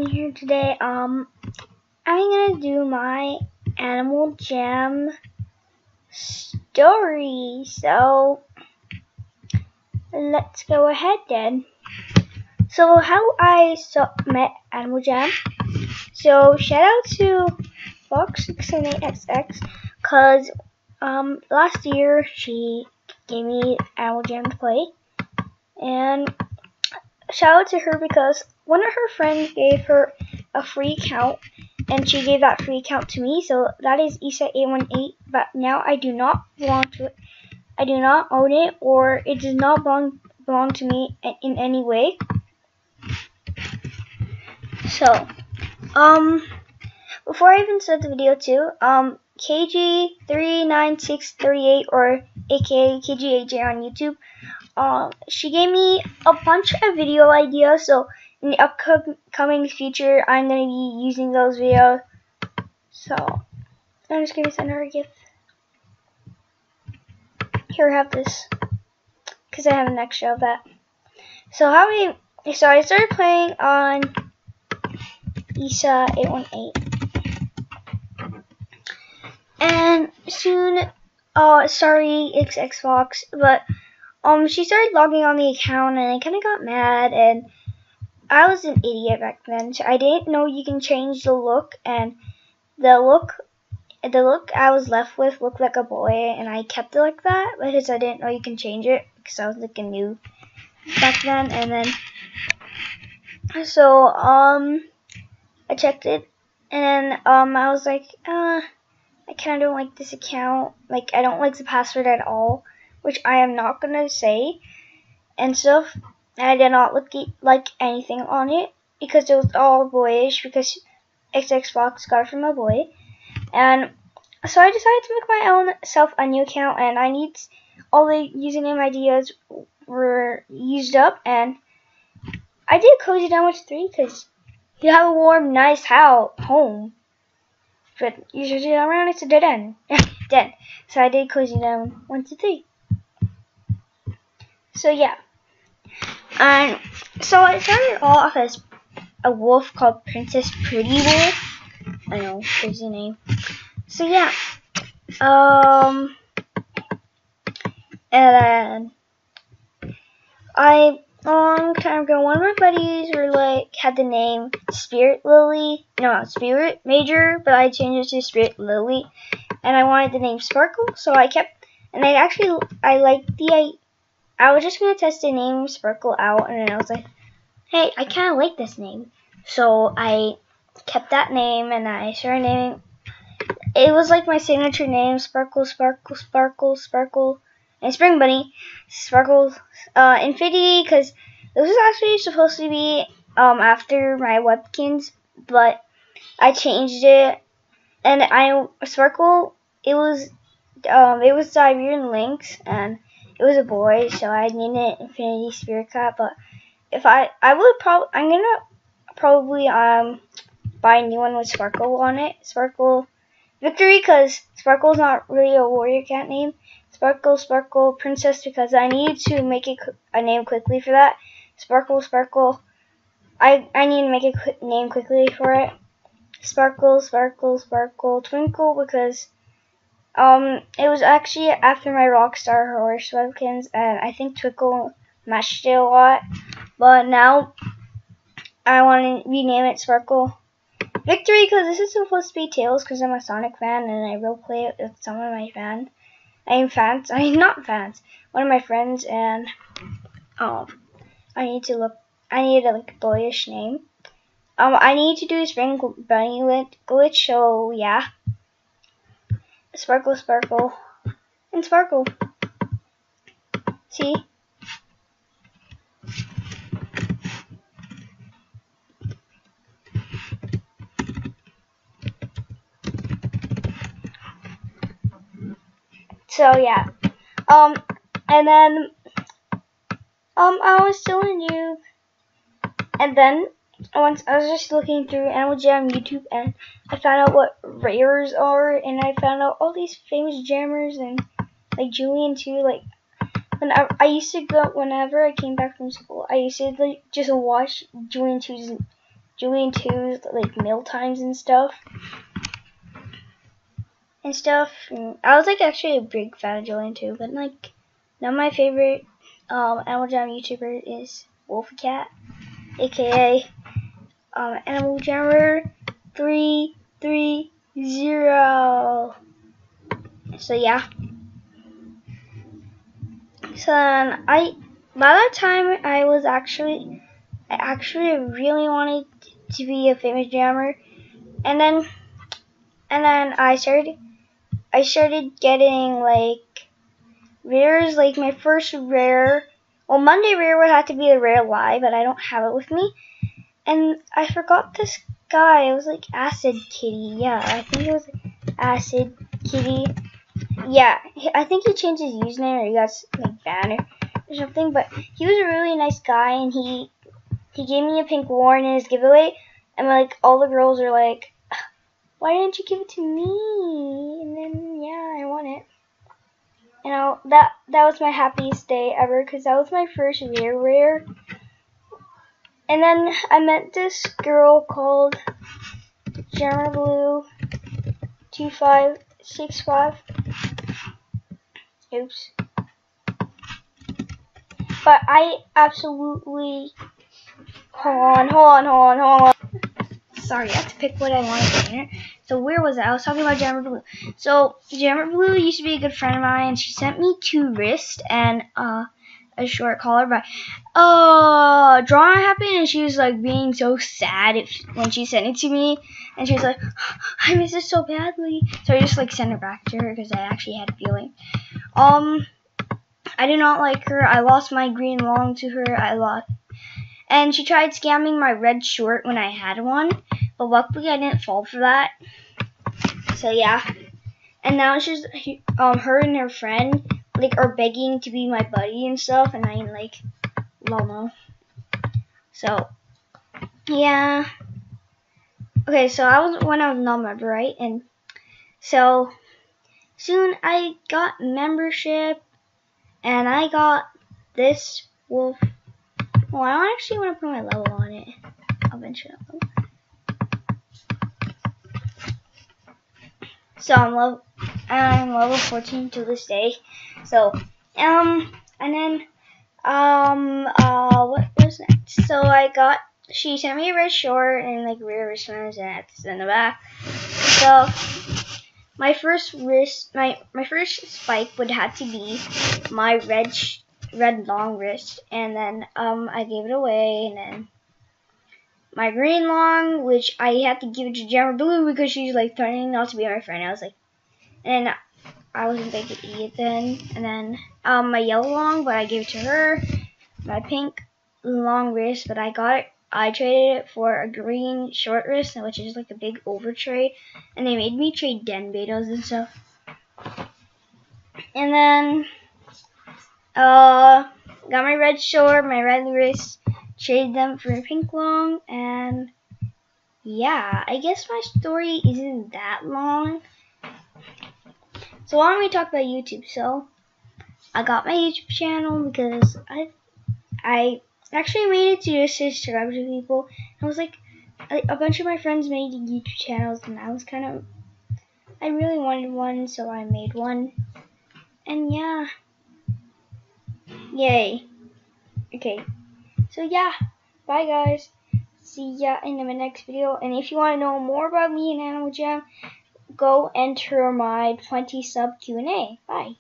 me here today. I'm gonna do my Animal Jam story. So let's go ahead then. So how I met Animal Jam. So shout out to Fox678XX cause last year she gave me Animal Jam to play, and shout out to her because one of her friends gave her a free account, and she gave that free account to me. So that is Isa818, but now I do not belong to it. I do not own it, or it does not belong to me in any way. So, before I even start the video too, KG39638, or aka KGAJ on YouTube, she gave me a bunch of video ideas, so in the upcoming future, I'm going to be using those videos. So, I'm just going to send her a gift. Here, have this, because I have an extra of that. So, I started playing on Isa818. And soon, sorry, Xbox, but she started logging on the account, and I kind of got mad, and I was an idiot back then, so I didn't know you can change the look, and the look I was left with looked like a boy, and I kept it like that because I didn't know you can change it, because I was like a new back then. And then so I checked it, and then I was like, I kind of don't like this account, like I don't like the password at all, which I am not gonna say and stuff. I did not like anything on it because it was all boyish, because Xbox got it from a boy. And so I decided to make my own a new account, and I need all the username ideas were used up, and I did Cozy Down with 3 because you have a warm, nice home. But usually around it's a dead end. Dead. So I did Cozy Down 1 to 3. So yeah. And so I started off as a wolf called Princess Pretty Wolf. I know, crazy name. So yeah. And then a long time ago, one of my buddies had the name Spirit Major, but I changed it to Spirit Lily, and I wanted the name Sparkle, so I kept, and I was just gonna test the name Sparkle out, and then I was like, hey, I kind of like this name, so I kept that name, and I started naming. It was like my signature name, Sparkle, Sparkle, Sparkle, Sparkle, and Spring Bunny, Sparkle, Infinity, because this was actually supposed to be after my Webkins, but I changed it, and Sparkle, it was Siberian Lynx, and it was a boy, so I named it Infinity Spirit Cat. But if I'm gonna probably buy a new one with Sparkle on it, Sparkle Victory, because Sparkle's not really a warrior cat name. Sparkle, Sparkle Princess, because I need to make a name quickly for that. Sparkle, Sparkle. I need to make a name quickly for it. Sparkle, Sparkle, Sparkle Twinkle, because it was actually after my Rockstar Horse Webkins, and I think Twinkle matched it a lot. But now I want to rename it Sparkle Victory, because this is supposed to be Tails, because I'm a Sonic fan, and I will play it with some of my fans. One of my friends, and I need a boyish name. I need to do a Spring Bunny glitch, so yeah. Sparkle, Sparkle, and Sparkle. See? So yeah. And then I was still in noob, and then once I was just looking through Animal Jam YouTube, and I found out what rares are, and I found out all these famous jammers, and like Julian too. Like I used to go whenever I came back from school, I used to just watch Julian 2's Julian 2's like meal times and stuff. And I was like actually a big fan of Julian 2, but like now my favorite Animal Jam YouTuber is Wolfie Cat, aka Animal Jammer 330. So yeah. So then by that time I actually really wanted to be a famous jammer, and then I started getting like rares. Like my first rare, well, Monday rare would have to be the rare live, but I don't have it with me. And I forgot this guy. It was like Acid Kitty. Yeah, I think it was Acid Kitty. Yeah, I think he changed his username or he got like banned or something. But he was a really nice guy, and he gave me a pink Warren in his giveaway, and like all the girls are like, "Why didn't you give it to me?" And then yeah, I won it. You know, that was my happiest day ever, because that was my first rare. And then I met this girl called Jammer Blue 2565. Oops. But I absolutely hold on. Sorry, I have to pick what I wanted to name it. So where was I? I was talking about Jammer Blue. So Jammer Blue used to be a good friend of mine. She sent me 2 wrists and a short collar, but drama happened, and she was like being so sad when she sent it to me, and she was like, I miss it so badly. So I just like sent it back to her because I actually had a feeling. I did not like her. I lost my green long to her. And she tried scamming my red short when I had one, but luckily I didn't fall for that. So yeah. And now she's her and her friend like are begging to be my buddy and stuff, and I'm like, Lomo. So yeah. Okay, so I was when I was non-member, right? And so soon I got membership, and I got this wolf. Well, I don't actually want to put my level on it. I'll venture out. So I'm level 14 to this day. So and then what was next? So she sent me a red short and like rear wristbands and X's in the back. So my first spike would have to be my red long wrist, and then I gave it away, and then my green long, which I had to give it to Jammer Blue because she's like threatening not to be my friend. I was like, and I wasn't big to eat it then. And then my yellow long, but I gave it to her. My pink long wrist, but I traded it for a green short wrist, which is like a big over trade. And they made me trade Den Betos and stuff. And then got my red short, my red wrist, traded them for a pink long, and yeah, I guess my story isn't that long. So why don't we talk about YouTube? So I got my YouTube channel because I actually made it to just subscribe to people. I was like, a bunch of my friends made YouTube channels, and I really wanted one, so I made one. And yeah. Yay. Okay. So yeah. Bye guys. See ya in the next video. And if you want to know more about me and Animal Jam, go enter my 20 sub Q&A. Bye.